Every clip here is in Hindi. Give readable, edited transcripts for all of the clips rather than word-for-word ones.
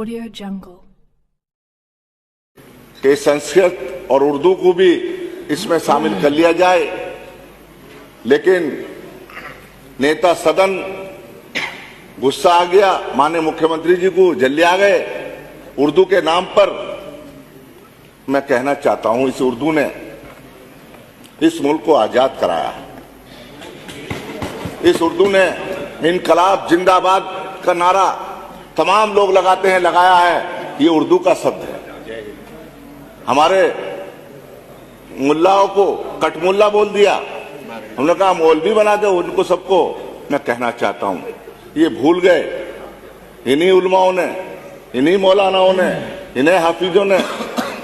Audio Jungle. कि संस्कृत और उर्दू को भी इसमें शामिल कर लिया जाए, लेकिन नेता सदन गुस्सा आ गया, माननीय मुख्यमंत्री जी को जल्दी आ गए उर्दू के नाम पर। मैं कहना चाहता हूं, इस उर्दू ने इस मुल्क को आजाद कराया। इस उर्दू ने इनकलाब जिंदाबाद का नारा तमाम लोग लगाते हैं, लगाया है। ये उर्दू का शब्द है। हमारे मुल्लाओं को कटमुल्ला बोल दिया, हमने कहा मौलवी बना दो उनको सबको। मैं कहना चाहता हूं, ये भूल गए इन्हीं उलमाओं ने, इन्हीं मौलानाओं ने, इन्हीं हाफिजों ने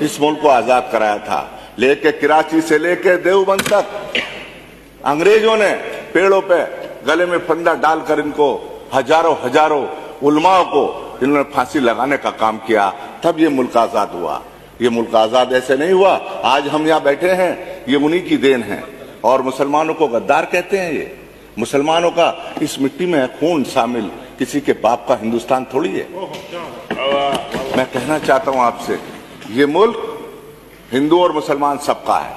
इस मुल्क को आजाद कराया था। लेके कराची से लेके देवबंद तक अंग्रेजों ने पेड़ों पे गले में फंदा डालकर इनको हजारों उलमाओं को इन्होंने फांसी लगाने का काम किया, तब ये मुल्क आजाद हुआ। ये मुल्क आजाद ऐसे नहीं हुआ। आज हम यहाँ बैठे हैं, ये उन्हीं की देन है। और मुसलमानों को गद्दार कहते हैं। ये मुसलमानों का इस मिट्टी में खून शामिल, किसी के बाप का हिंदुस्तान थोड़ी है। मैं कहना चाहता हूं आपसे, ये मुल्क हिंदू और मुसलमान सबका है।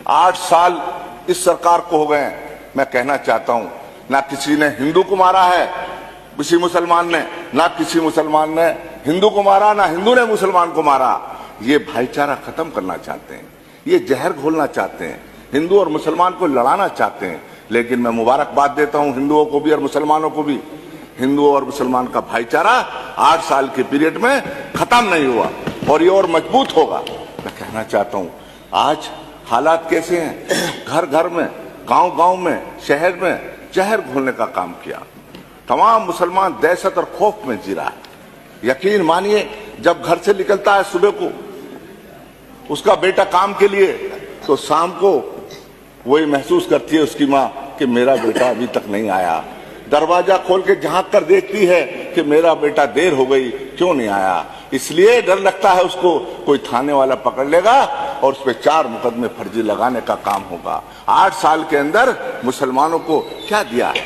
8 साल इस सरकार को हो गए हैं। मैं कहना चाहता हूं, ना किसी ने हिंदू को मारा है, किसी मुसलमान ने, ना किसी मुसलमान ने हिंदू को मारा, ना हिंदू ने मुसलमान को मारा। ये भाईचारा खत्म करना चाहते हैं, ये जहर घोलना चाहते हैं, हिंदू और मुसलमान को लड़ाना चाहते हैं। लेकिन मैं मुबारकबाद देता हूं हिंदुओं को भी और मुसलमानों को भी। हिंदू और मुसलमान का भाईचारा 8 साल के पीरियड में खत्म नहीं हुआ और ये और मजबूत होगा। मैं कहना चाहता हूं, आज हालात कैसे हैं, घर घर में, गांव गांव में, शहर में जहर घोलने का काम किया। तमाम मुसलमान दहशत और खौफ में जी रहा है। यकीन मानिए, जब घर से निकलता है सुबह को उसका बेटा काम के लिए, तो शाम को वही महसूस करती है उसकी माँ कि मेरा बेटा अभी तक नहीं आया। दरवाजा खोल के झांक कर देखती है कि मेरा बेटा देर हो गई, क्यों नहीं आया। इसलिए डर लगता है उसको कोई थाने वाला पकड़ लेगा और उस पर 4 मुकदमे फर्जी लगाने का काम होगा। 8 साल के अंदर मुसलमानों को क्या दिया है?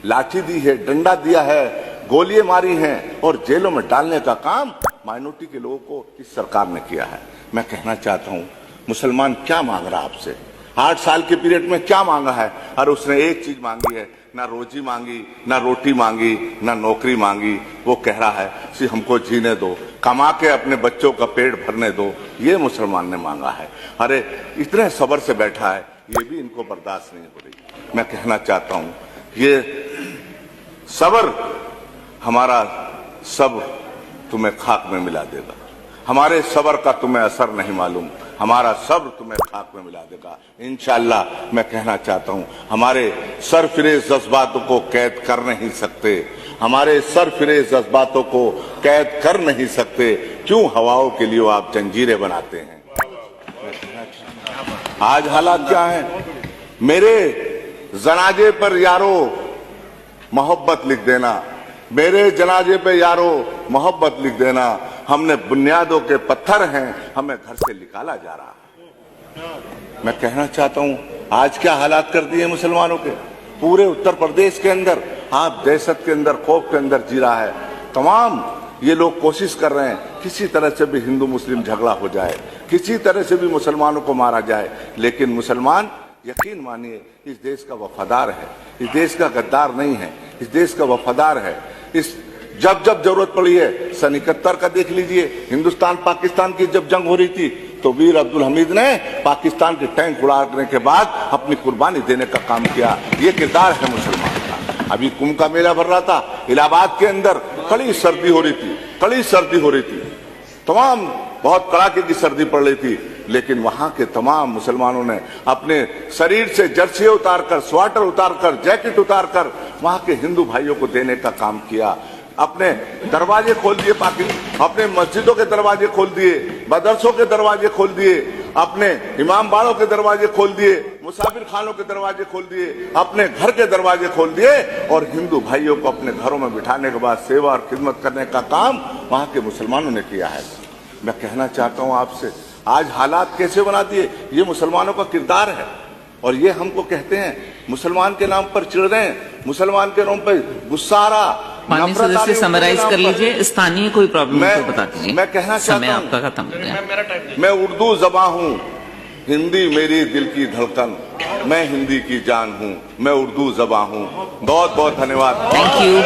लाठी दी है, डंडा दिया है, गोलियां मारी हैं और जेलों में डालने का काम माइनॉरिटी के लोगों को इस सरकार ने किया है। मैं कहना चाहता हूं, मुसलमान क्या मांग रहा है आपसे? 8 साल के पीरियड में क्या मांगा है? और उसने एक चीज मांगी है, ना रोजी मांगी, ना रोटी मांगी, ना नौकरी मांगी। वो कह रहा है कि हमको जीने दो, कमा के अपने बच्चों का पेट भरने दो। ये मुसलमान ने मांगा है। अरे इतने सब्र से बैठा है, ये भी इनको बर्दाश्त नहीं हो रही। मैं कहना चाहता हूं, ये सब्र हमारा सब तुम्हें खाक में मिला देगा। हमारे सब्र का तुम्हें असर नहीं मालूम, हमारा सब्र तुम्हें खाक में मिला देगा इंशाअल्लाह। मैं कहना चाहता हूं, हमारे सरफिरेज जज्बातों को कैद कर नहीं सकते, हमारे सरफिरेज जज्बातों को कैद कर नहीं सकते। क्यों हवाओं के लिए आप जंजीरें बनाते हैं? आज हालात क्या है? मेरे जनाजे पर यारो मोहब्बत लिख देना, मेरे जनाजे पे यारो मोहब्बत लिख देना। हमने बुनियादों के पत्थर हैं, हमें घर से निकाला जा रहा है। मैं कहना चाहता हूं, आज क्या हालात कर दिए मुसलमानों के। पूरे उत्तर प्रदेश के अंदर आप दहशत के अंदर, खौफ के अंदर जी रहा है। तमाम ये लोग कोशिश कर रहे हैं किसी तरह से भी हिंदू मुस्लिम झगड़ा हो जाए, किसी तरह से भी मुसलमानों को मारा जाए। लेकिन मुसलमान, यकीन मानिए, इस देश का वफादार है, इस देश का गद्दार नहीं है, इस देश का वफादार है। इस जब जब जरूरत पड़ी है, सन 71 का देख लीजिए, हिंदुस्तान पाकिस्तान की जब जंग हो रही थी तो वीर अब्दुल हमीद ने पाकिस्तान के टैंक उड़ाने के बाद अपनी कुर्बानी देने का काम किया। ये किरदार है मुसलमान का। अभी कुंभ का मेला भर रहा था इलाहाबाद के अंदर, कड़ी सर्दी हो रही थी, कड़ी सर्दी हो रही थी, तमाम बहुत कड़ाके की सर्दी पड़ रही थी। लेकिन वहां के तमाम मुसलमानों ने अपने शरीर से जर्सी उतारकर, स्वेटर उतारकर, जैकेट उतारकर वहां के हिंदू भाइयों को देने का काम किया। अपने दरवाजे खोल दिए, अपने मस्जिदों के दरवाजे खोल दिए, मदरसों के दरवाजे खोल दिए, अपने इमाम बाड़ों के दरवाजे खोल दिए, मुसाफिर खानों के दरवाजे खोल दिए, अपने घर के दरवाजे खोल दिए और हिंदू भाइयों को अपने घरों में बिठाने के बाद सेवा और खिदमत करने का काम वहां के मुसलमानों ने किया है। मैं कहना चाहता हूं आपसे, आज हालात कैसे बना दिए, ये मुसलमानों का किरदार है। और ये हमको कहते हैं मुसलमान के नाम पर चिढ़ रहे हैं, मुसलमान के नाम पर गुस्सा आ रहा, माननीय नफरत सदस्य आनी समराइज उर्दू कर के नाम पर। लीजिए, स्थानीय कोई प्रॉब्लम है तो बता दीजिए। मैं कहना चाहता समय हूं, आपका खत्म हो गया। मैं उर्दू ज़बां हूं, हिंदी मेरी दिल की धड़कन, मैं हिंदी की जान हूं, मैं उर्दू ज़बां हूं। बहुत बहुत धन्यवाद। Thank you.